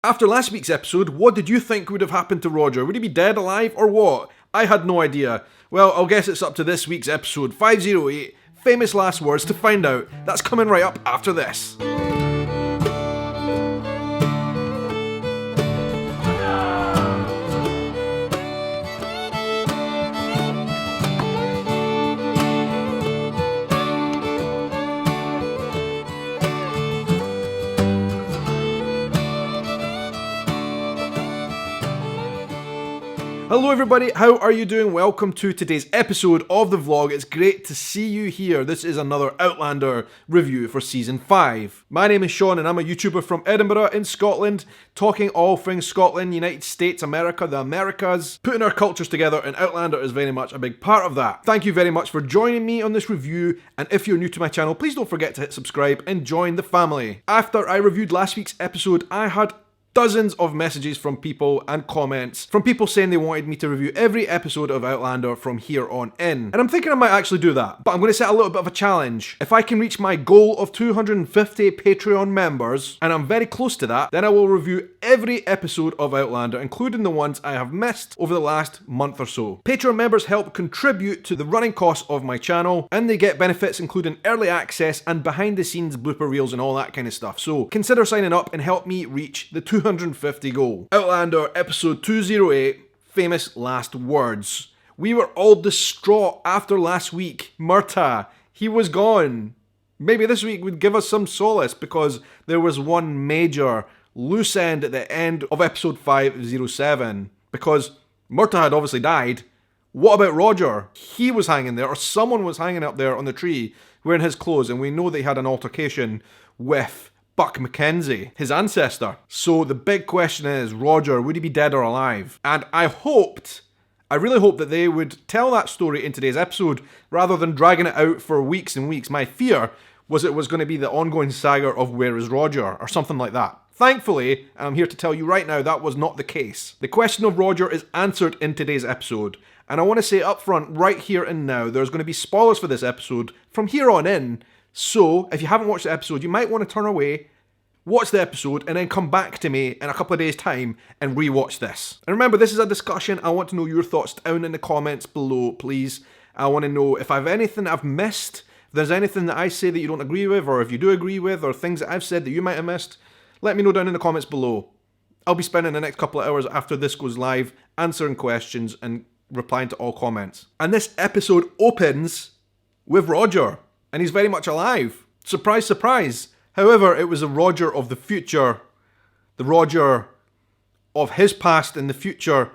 After last week's episode, what did you think would have happened to Roger? Would he be dead, alive, or what? I had no idea. Well, I'll guess it's up to this week's episode 508, Famous Last Words, to find out. That's coming right up after this. Hello everybody, how are you doing? Welcome to today's episode of the vlog. It's great to see you here. This is another Outlander review for Season 5. My name is Shaun and I'm a YouTuber from Edinburgh in Scotland, talking all things Scotland, United States, America, the Americas. Putting our cultures together, and Outlander is very much a big part of that. Thank you very much for joining me on this review, and if you're new to my channel, please don't forget to hit subscribe and join the family. After I reviewed last week's episode, I had dozens of messages from people and comments from people saying they wanted me to review every episode of Outlander from here on in. And I'm thinking I might actually do that, but I'm going to set a little bit of a challenge. If I can reach my goal of 250 Patreon members, and I'm very close to that, then I will review every episode of Outlander, including the ones I have missed over the last month or so. Patreon members help contribute to the running costs of my channel, and they get benefits including early access and behind the scenes blooper reels and all that kind of stuff. So consider signing up and help me reach the 250 goal. Outlander episode 208, Famous Last Words. We were all distraught after last week. Murtagh, he was gone. Maybe this week would give us some solace because there was one major loose end at the end of episode 507 because Murtagh had obviously died. What about Roger? He was hanging there, or someone was hanging up there on the tree wearing his clothes, and we know that he had an altercation with Buck Mackenzie, his ancestor. So the big question is, Roger, would he be dead or alive? And I really hoped that they would tell that story in today's episode rather than dragging it out for weeks and weeks. My fear was it was going to be the ongoing saga of Where is Roger, or something like that. Thankfully, I'm here to tell you right now that was not the case. The question of Roger is answered in today's episode, and I want to say up front, right here and now, there's going to be spoilers for this episode from here on in. So, if you haven't watched the episode, you might want to turn away, watch the episode, and then come back to me in a couple of days' time and rewatch this. And remember, this is a discussion. I want to know your thoughts down in the comments below, please. I want to know if I've anything I've missed, if there's anything that I say that you don't agree with, or if you do agree with, or things that I've said that you might have missed. Let me know down in the comments below. I'll be spending the next couple of hours after this goes live answering questions and replying to all comments. And this episode opens with Roger. And he's very much alive. Surprise, surprise. However, it was a Roger of the future. The Roger of his past in the future.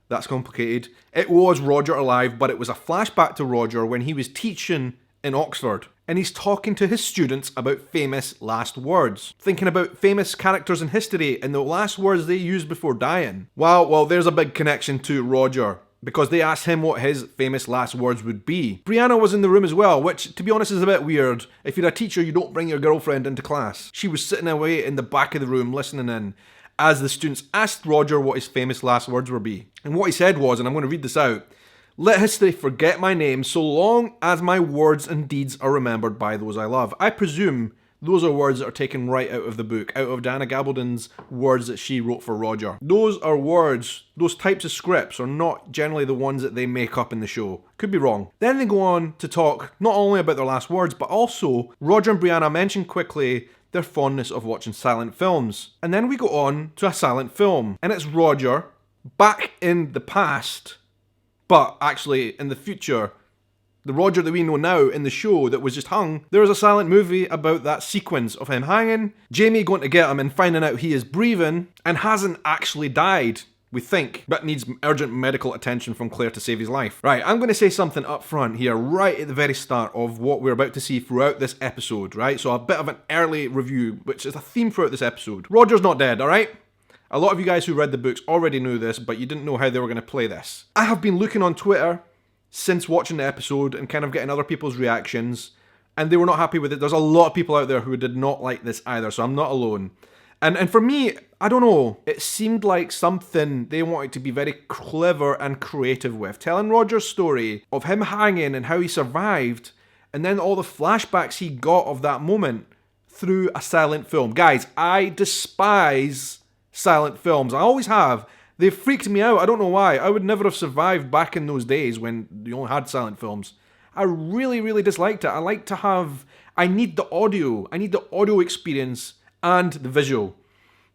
That's complicated. It was Roger alive, but it was a flashback to Roger when he was teaching in Oxford. And he's talking to his students about famous last words. Thinking about famous characters in history and the last words they used before dying. Wow, well, there's a big connection to Roger, because they asked him what his famous last words would be. Brianna was in the room as well, which, to be honest, is a bit weird. If you're a teacher, you don't bring your girlfriend into class. She was sitting away in the back of the room listening in as the students asked Roger what his famous last words would be. And what he said was, and I'm going to read this out, "Let history forget my name so long as my words and deeds are remembered by those I love." I presume those are words that are taken right out of the book, out of Diana Gabaldon's words that she wrote for Roger. Those are words, those types of scripts are not generally the ones that they make up in the show. Could be wrong. Then they go on to talk not only about their last words, but also Roger and Brianna mention quickly their fondness of watching silent films. And then we go on to a silent film, and it's Roger back in the past, but actually in the future. The Roger that we know now in the show that was just hung, there is a silent movie about that sequence of him hanging, Jamie going to get him and finding out he is breathing and hasn't actually died, we think, but needs urgent medical attention from Claire to save his life. Right, I'm going to say something up front here, right at the very start of what we're about to see throughout this episode, right? So a bit of an early review, which is a theme throughout this episode. Roger's not dead, alright? A lot of you guys who read the books already knew this, but you didn't know how they were going to play this. I have been looking on Twitter since watching the episode and kind of getting other people's reactions, and they were not happy with it. There's a lot of people out there who did not like this either, so I'm not alone. And for me, I don't know, it seemed like something they wanted to be very clever and creative with. Telling Roger's story of him hanging and how he survived, and then all the flashbacks he got of that moment through a silent film. Guys, I despise silent films. I always have. They've freaked me out. I don't know why. I would never have survived back in those days when you only had silent films. I really, really disliked it. I need the audio. I need the audio experience and the visual.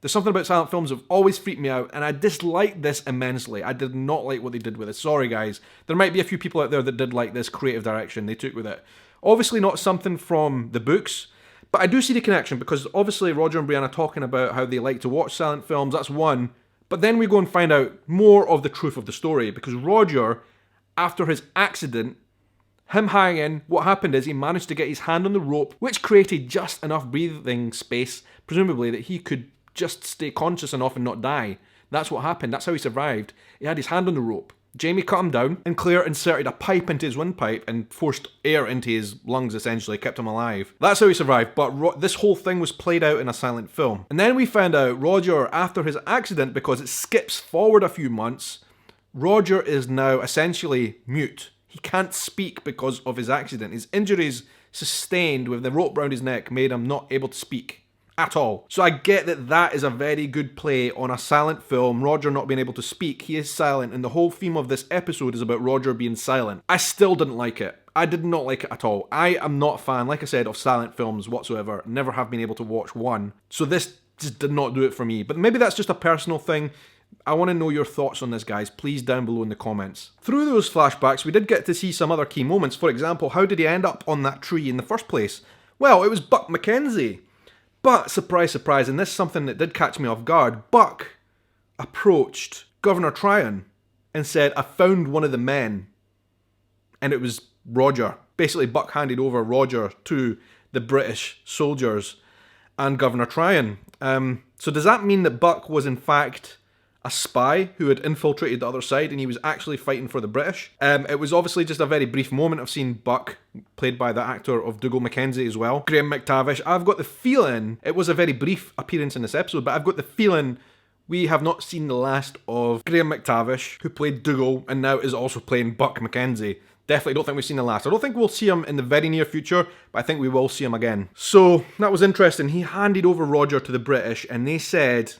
There's something about silent films that have always freaked me out, and I disliked this immensely. I did not like what they did with it. Sorry, guys. There might be a few people out there that did like this creative direction they took with it. Obviously not something from the books, but I do see the connection, because obviously Roger and Brianna talking about how they like to watch silent films, that's one. But then we go and find out more of the truth of the story, because Roger, after his accident, him hanging, what happened is he managed to get his hand on the rope, which created just enough breathing space, presumably, that he could just stay conscious enough and not die. That's what happened. That's how he survived. He had his hand on the rope. Jamie cut him down, and Claire inserted a pipe into his windpipe and forced air into his lungs, essentially, kept him alive. That's how he survived, but this whole thing was played out in a silent film. And then we found out Roger, after his accident, because it skips forward a few months, Roger is now essentially mute. He can't speak because of his accident. His injuries sustained with the rope around his neck made him not able to speak at all. So I get that that is a very good play on a silent film, Roger not being able to speak. He is silent, and the whole theme of this episode is about Roger being silent. I still didn't like it. I did not like it at all. I am not a fan, like I said, of silent films whatsoever. Never have been able to watch one. So this just did not do it for me. But maybe that's just a personal thing. I want to know your thoughts on this, guys. Please down below in the comments. Through those flashbacks, we did get to see some other key moments. For example, how did he end up on that tree in the first place? Well, it was Buck Mackenzie. But, surprise, surprise, and this is something that did catch me off guard, Buck approached Governor Tryon and said, I found one of the men. And it was Roger. Basically, Buck handed over Roger to the British soldiers and Governor Tryon. So does that mean that Buck was in fact a spy who had infiltrated the other side and he was actually fighting for the British? It was obviously just a very brief moment of seeing Buck, played by the actor of Dougal Mackenzie as well, Graham McTavish. I've got the feeling, it was a very brief appearance in this episode, but I've got the feeling we have not seen the last of Graham McTavish, who played Dougal and now is also playing Buck Mackenzie. Definitely don't think we've seen the last. I don't think we'll see him in the very near future, but I think we will see him again. So, that was interesting. He handed over Roger to the British and they said,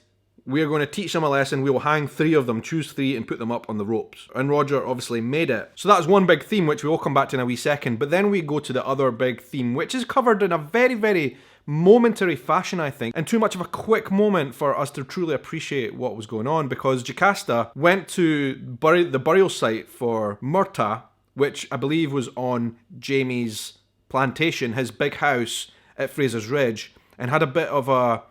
we're going to teach them a lesson, we will hang 3 of them, choose 3 and put them up on the ropes. And Roger obviously made it. So that's one big theme, which we will come back to in a wee second. But then we go to the other big theme, which is covered in a very, very momentary fashion, I think. And too much of a quick moment for us to truly appreciate what was going on, because Jocasta went to the burial site for Murtagh, which I believe was on Jamie's plantation, his big house at Fraser's Ridge, and had a bit of a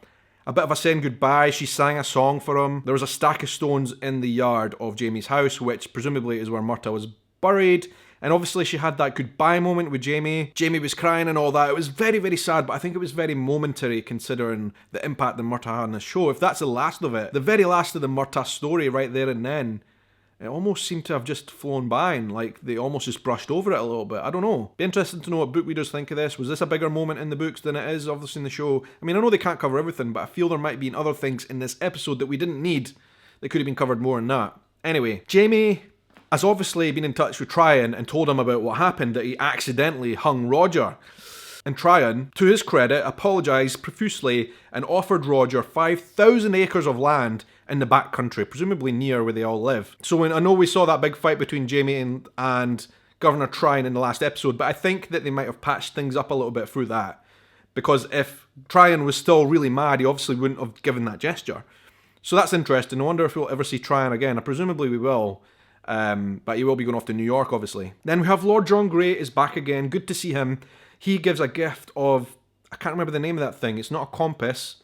saying goodbye. She sang a song for him. There was a stack of stones in the yard of Jamie's house, which presumably is where Murtagh was buried. And obviously she had that goodbye moment with Jamie. Jamie was crying and all that. It was very, very sad, but I think it was very momentary considering the impact that Murtagh had on the show. If that's the last of it, the very last of the Murtagh story right there and then, it almost seemed to have just flown by and like they almost just brushed over it a little bit. I don't know. Be interesting to know what book readers think of this. Was this a bigger moment in the books than it is obviously in the show? I mean, I know they can't cover everything, but I feel there might be other things in this episode that we didn't need that could have been covered more than that. Anyway, Jamie has obviously been in touch with Tryon and told him about what happened, that he accidentally hung Roger. And Tryon, to his credit, apologised profusely and offered Roger 5,000 acres of land in the back country, presumably near where they all live. So I know we saw that big fight between Jamie and Governor Tryon in the last episode, but I think that they might have patched things up a little bit through that. Because if Tryon was still really mad, he obviously wouldn't have given that gesture. So that's interesting. I wonder if we'll ever see Tryon again. Presumably we will. But he will be going off to New York, obviously. Then we have Lord John Grey is back again. Good to see him. He gives a gift of, I can't remember the name of that thing. It's not a compass.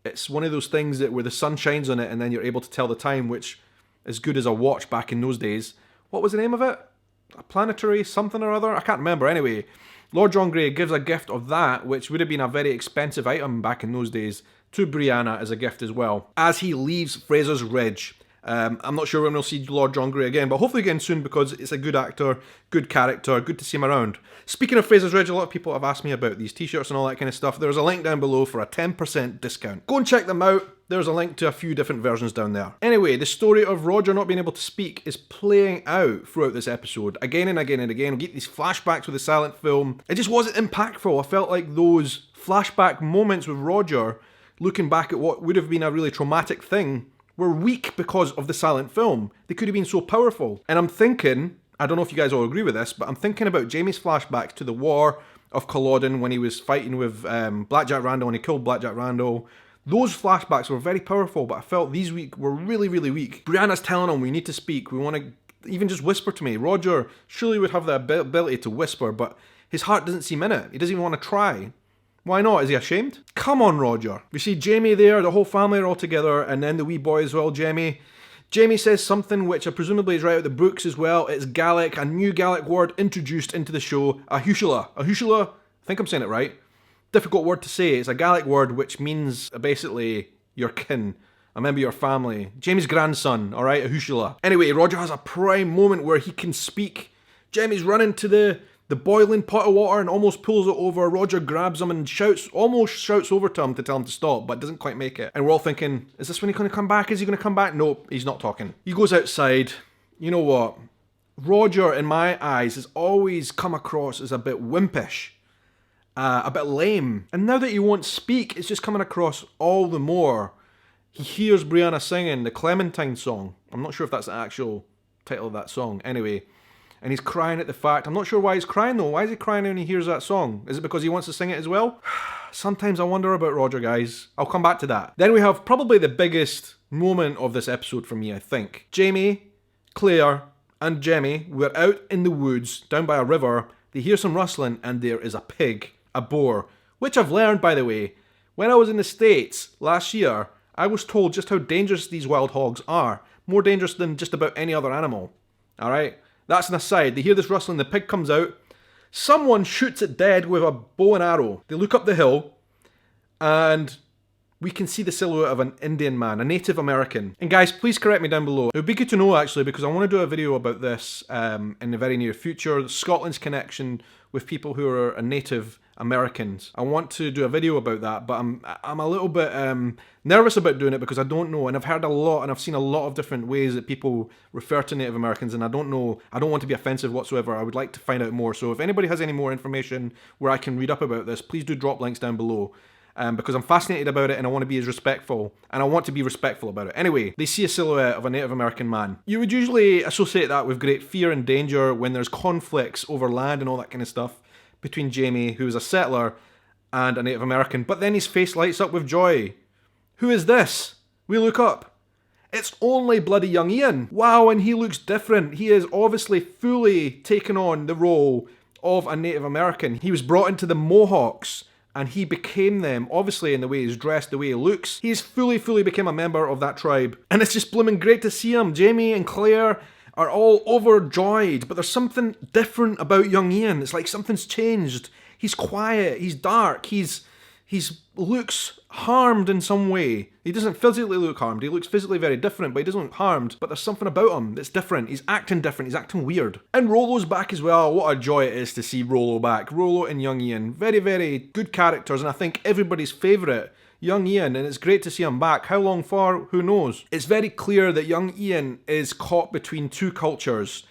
It's one of those things that where the sun shines on it and then you're able to tell the time, which is good as a watch back in those days. What was the name of it? A planetary something or other? I can't remember. Anyway, Lord John Grey gives a gift of that, which would have been a very expensive item back in those days, to Brianna as a gift as well, as he leaves Fraser's Ridge. I'm not sure when we'll see Lord John Grey again, but hopefully again soon, because it's a good actor, good character, good to see him around. Speaking of Fraser's Ridge, a lot of people have asked me about these t-shirts and all that kind of stuff. There's a link down below for a 10% discount. Go and check them out. There's a link to a few different versions down there. Anyway, the story of Roger not being able to speak is playing out throughout this episode. Again and again and again. We get these flashbacks with the silent film. It just wasn't impactful. I felt like those flashback moments with Roger looking back at what would have been a really traumatic thing, were weak because of the silent film. They could have been so powerful. And I'm thinking, I don't know if you guys all agree with this, but I'm thinking about Jaime's flashbacks to the War of Culloden when he was fighting with Blackjack Randall and he killed Blackjack Randall. Those flashbacks were very powerful, but I felt these were really, really weak. Brianna's telling him, we need to speak, we want to even just whisper to me. Roger surely would have the ability to whisper, but his heart doesn't seem in it. He doesn't even want to try. Why not? Is he ashamed? Come on, Roger. We see Jaime there, the whole family are all together, and then the wee boy as well, Jaime. Jaime says something which presumably is right out of the books as well. It's Gaelic, a new Gaelic word introduced into the show. Ahushala. Ahushala? I think I'm saying it right. Difficult word to say. It's a Gaelic word which means basically your kin, a member of your family. Jaime's grandson, alright? Ahushala. Anyway, Roger has a prime moment where he can speak. Jaime's running to the boiling pot of water and almost pulls it over. Roger grabs him and almost shouts over to him to tell him to stop, but doesn't quite make it. And we're all thinking, is this when he's going to come back? Is he going to come back? Nope, he's not talking. He goes outside. You know what? Roger, in my eyes, has always come across as a bit wimpish, a bit lame. And now that he won't speak, it's just coming across all the more. He hears Brianna singing the Clementine song. I'm not sure if that's the actual title of that song. Anyway, and he's crying at the fact. I'm not sure why he's crying though. Why is he crying when he hears that song? Is it because he wants to sing it as well? Sometimes I wonder about Roger, guys. I'll come back to that. Then we have probably the biggest moment of this episode for me, I think. Jaime, Claire, and Jemmy were out in the woods down by a river. They hear some rustling and there is a pig, a boar, which I've learned, by the way. When I was in the States last year, I was told just how dangerous these wild hogs are. More dangerous than just about any other animal. Alright? That's an aside. They hear this rustling, the pig comes out. Someone shoots it dead with a bow and arrow. They look up the hill, and we can see the silhouette of an Indian man, a Native American. And guys, please correct me down below. It would be good to know actually, because I want to do a video about this in the very near future. Scotland's connection with people who are Native Americans. I want to do a video about that, but I'm a little bit nervous about doing it because I don't know, and I've heard a lot and I've seen a lot of different ways that people refer to Native Americans, and I don't know, I don't want to be offensive whatsoever. I would like to find out more. So if anybody has any more information where I can read up about this, please do drop links down below. Because I'm fascinated about it and I want to be as respectful, and I want to be respectful about it. Anyway, they see a silhouette of a Native American man. You would usually associate that with great fear and danger when there's conflicts over land and all that kind of stuff between Jaime, who is a settler, and a Native American. But then his face lights up with joy. Who is this? We look up. It's only bloody young Ian. Wow, and he looks different. He is obviously fully taken on the role of a Native American. He was brought into the Mohawks, and he became them, obviously in the way he's dressed, the way he looks. He's fully became a member of that tribe. And it's just blooming great to see him. Jaime and Claire are all overjoyed, but there's something different about young Ian. It's like something's changed. He's quiet, he's dark, he's looks harmed in some way. He doesn't physically look harmed, he looks physically very different, but he doesn't look harmed. But there's something about him that's different. He's acting different, he's acting weird. And Rollo's back as well. What a joy it is to see Rollo back. Rollo and young Ian, very good characters, and I think everybody's favourite, young Ian, and it's great to see him back. How long for? Who knows? It's very clear that young Ian is caught between two cultures.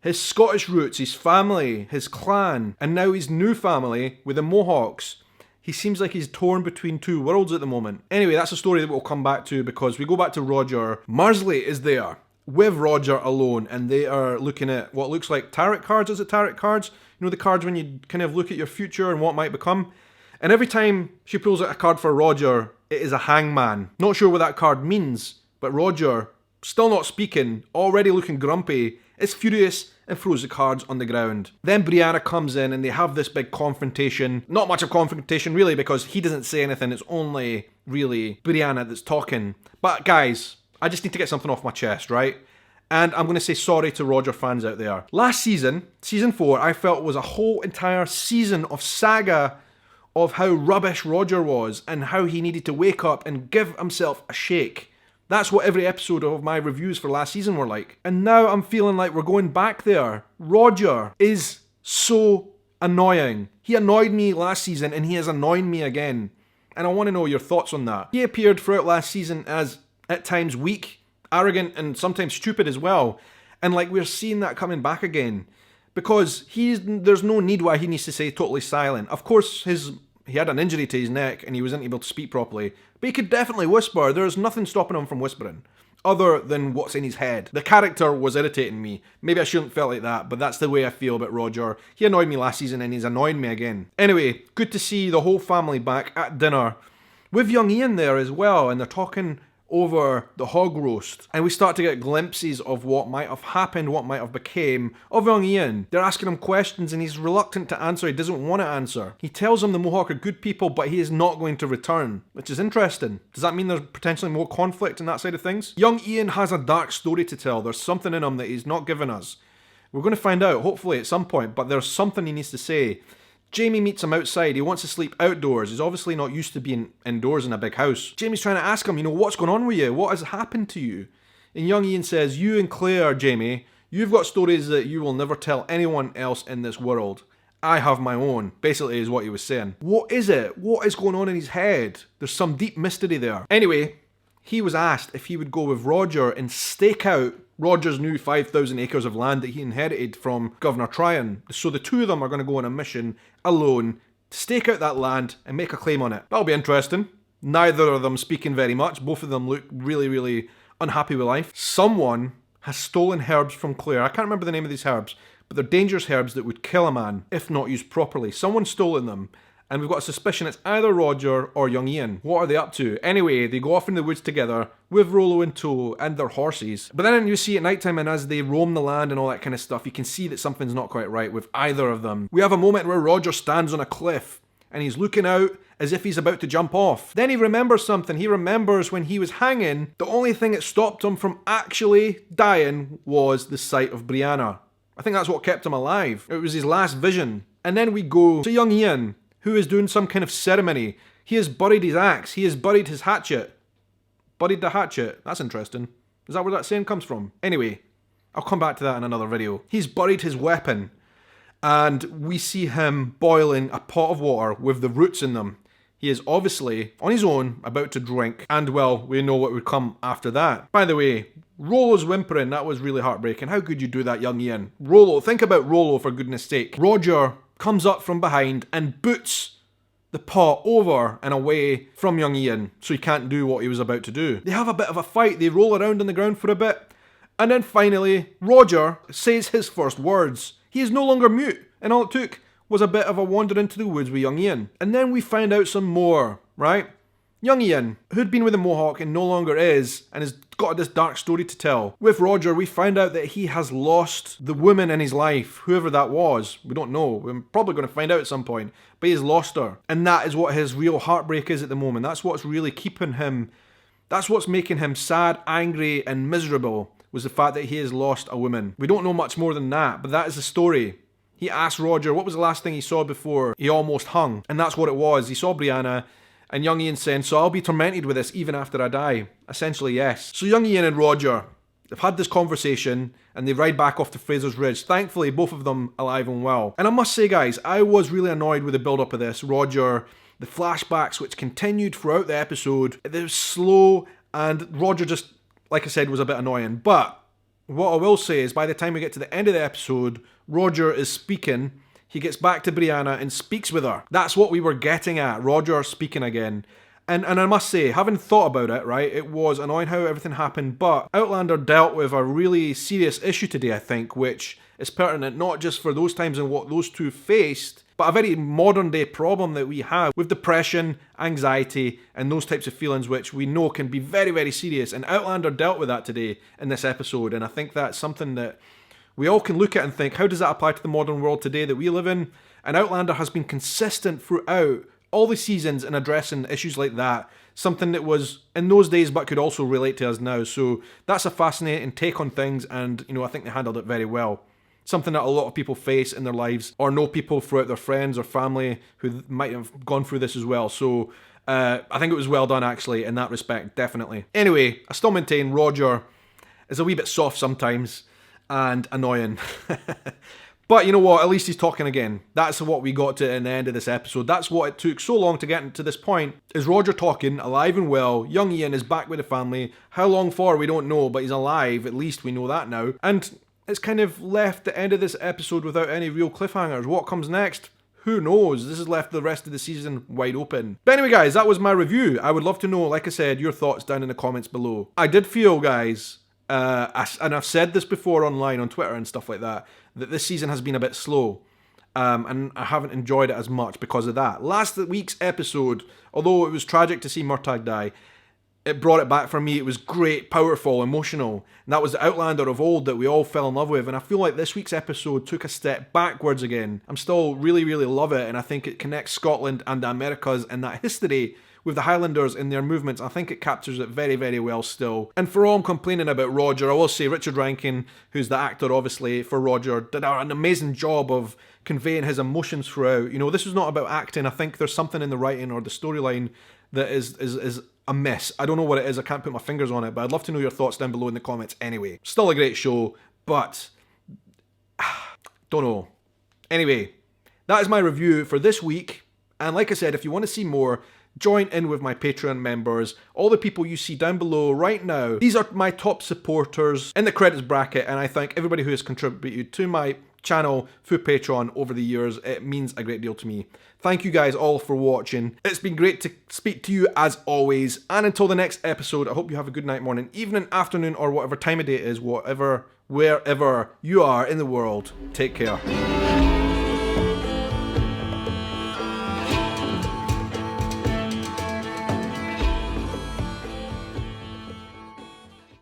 His Scottish roots, his family, his clan, and now his new family with the Mohawks. He seems like he's torn between two worlds at the moment. Anyway, that's a story that we'll come back to, because we go back to Roger. Marsley is there with Roger alone, and they are looking at what looks like tarot cards. Is it tarot cards? You know, the cards when you kind of look at your future and what might become? And every time she pulls out a card for Roger, it is a hangman. Not sure what that card means, but Roger, still not speaking, already looking grumpy, is furious and throws the cards on the ground. Then Brianna comes in and they have this big confrontation. Not much of confrontation really, because he doesn't say anything. It's only really Brianna that's talking. But guys, I just need to get something off my chest, right? And I'm going to say sorry to Roger fans out there. Last season, season 4, I felt was a whole entire season of saga of how rubbish Roger was and how he needed to wake up and give himself a shake. That's what every episode of my reviews for last season were like. And now I'm feeling like we're going back there. Roger is so annoying. He annoyed me last season and he has annoyed me again. And I want to know your thoughts on that. He appeared throughout last season as, at times, weak, arrogant, and sometimes stupid as well. And like we're seeing that coming back again. Because there's no need why he needs to stay totally silent. Of course, his he had an injury to his neck and he wasn't able to speak properly. But he could definitely whisper. There's nothing stopping him from whispering, other than what's in his head. The character was irritating me. Maybe I shouldn't feel like that, but that's the way I feel about Roger. He annoyed me last season and he's annoying me again. Anyway, good to see the whole family back at dinner, with young Ian there as well, and they're talking over the hog roast, and we start to get glimpses of what might have happened, what might have became of young Ian. They're asking him questions and he's reluctant to answer. He doesn't want to answer. He tells them the Mohawk are good people, but he is not going to return, which is interesting. Does that mean there's potentially more conflict in that side of things? Young Ian has a dark story to tell. There's something in him that he's not given us. We're going to find out, hopefully at some point, but there's something he needs to say. Jamie meets him outside. He wants to sleep outdoors. He's obviously not used to being indoors in a big house. Jamie's trying to ask him, what's going on with you? What has happened to you? And young Ian says, you and Claire, Jamie, you've got stories that you will never tell anyone else in this world. I have my own, basically is what he was saying. What is it? What is going on in his head? There's some deep mystery there. Anyway, he was asked if he would go with Roger and stake out Roger's new 5,000 acres of land that he inherited from Governor Tryon. So the two of them are going to go on a mission alone to stake out that land and make a claim on it. That'll be interesting. Neither of them speaking very much. Both of them look really, really unhappy with life. Someone has stolen herbs from Claire. I can't remember the name of these herbs, but they're dangerous herbs that would kill a man if not used properly. Someone's stolen them. And we've got a suspicion it's either Roger or young Ian. What are they up to? Anyway, they go off in the woods together with Rollo in tow and their horses. But then you see at night time, and as they roam the land and all that kind of stuff, you can see that something's not quite right with either of them. We have a moment where Roger stands on a cliff and he's looking out as if he's about to jump off. Then he remembers something. He remembers when he was hanging, the only thing that stopped him from actually dying was the sight of Brianna. I think that's what kept him alive. It was his last vision. And then we go to young Ian, who is doing some kind of ceremony. He has buried his axe. He has buried his hatchet. Buried the hatchet. That's interesting. Is that where that saying comes from? Anyway, I'll come back to that in another video. He's buried his weapon. And we see him boiling a pot of water with the roots in them. He is obviously, on his own, about to drink. And, well, we know what would come after that. By the way, Rollo's whimpering. That was really heartbreaking. How could you do that, young Ian? Rollo, think about Rollo, for goodness sake. Roger comes up from behind and boots the pot over and away from young Ian so he can't do what he was about to do. They have a bit of a fight. They roll around on the ground for a bit. And then finally, Roger says his first words. He is no longer mute. And all it took was a bit of a wander into the woods with young Ian. And then we find out some more, right? Young Ian, who'd been with the Mohawk and no longer is, and has got this dark story to tell. With Roger, we find out that he has lost the woman in his life, whoever that was. We don't know. We're probably going to find out at some point. But he's lost her. And that is what his real heartbreak is at the moment. That's what's really keeping him, that's what's making him sad, angry, and miserable, was the fact that he has lost a woman. We don't know much more than that, but that is the story. He asked Roger, what was the last thing he saw before he almost hung? And that's what it was. He saw Brianna. And young Ian saying, so I'll be tormented with this even after I die. Essentially, yes. So young Ian and Roger, they've had this conversation and they ride back off to Fraser's Ridge. Thankfully, both of them alive and well. And I must say, guys, I was really annoyed with the build-up of this. Roger, the flashbacks which continued throughout the episode, they were slow, and Roger just, like I said, was a bit annoying. But what I will say is by the time we get to the end of the episode, Roger is speaking. He gets back to Brianna and speaks with her. That's what we were getting at, Roger speaking again. And I must say, having thought about it, right, it was annoying how everything happened, but Outlander dealt with a really serious issue today, I think, which is pertinent not just for those times and what those two faced, but a very modern day problem that we have with depression, anxiety, and those types of feelings which we know can be very, very serious. And Outlander dealt with that today in this episode, and I think that's something that we all can look at and think, how does that apply to the modern world today that we live in? And Outlander has been consistent throughout all the seasons in addressing issues like that. Something that was in those days but could also relate to us now. So that's a fascinating take on things, and I think they handled it very well. Something that a lot of people face in their lives or know people throughout their friends or family who might have gone through this as well. So I think it was well done actually in that respect, definitely. Anyway, I still maintain Roger is a wee bit soft sometimes and annoying. But you know what, at least he's talking again. That's what we got to in the end of this episode. That's what it took so long to get to this point, is Roger talking, alive and well. Young Ian is back with the family. How long for, we don't know, but he's alive, at least we know that now. And it's kind of left the end of this episode without any real cliffhangers. What comes next? who knows? This has left the rest of the season wide open. But anyway, guys, that was my review. I would love to know, like I said, your thoughts down in the comments below. I did feel, guys, and I've said this before online on Twitter and stuff like that this season has been a bit slow. And I haven't enjoyed it as much because of that. Last week's episode, although it was tragic to see Murtagh die, it brought it back for me. It was great, powerful, emotional. And that was the Outlander of old that we all fell in love with. And I feel like this week's episode took a step backwards again. I'm still really, really love it. And I think it connects Scotland and the Americas and that history with the Highlanders in their movements. I think it captures it very, very well still. And for all I'm complaining about Roger, I will say Richard Rankin, who's the actor obviously for Roger, did an amazing job of conveying his emotions throughout. You know, this was not about acting. I think there's something in the writing or the storyline that is a mess. I don't know what it is. I can't put my fingers on it, but I'd love to know your thoughts down below in the comments anyway. Still a great show, but don't know. Anyway, that is my review for this week. And like I said, if you want to see more, join in with my Patreon members. All the people you see down below right now, these are my top supporters in the credits bracket, and I thank everybody who has contributed to my channel through Patreon over the years. It means a great deal to me. Thank you guys all for watching. It's been great to speak to you as always, and until the next episode, I hope you have a good night, morning, evening, afternoon, or whatever time of day it is, wherever you are in the world. Take care.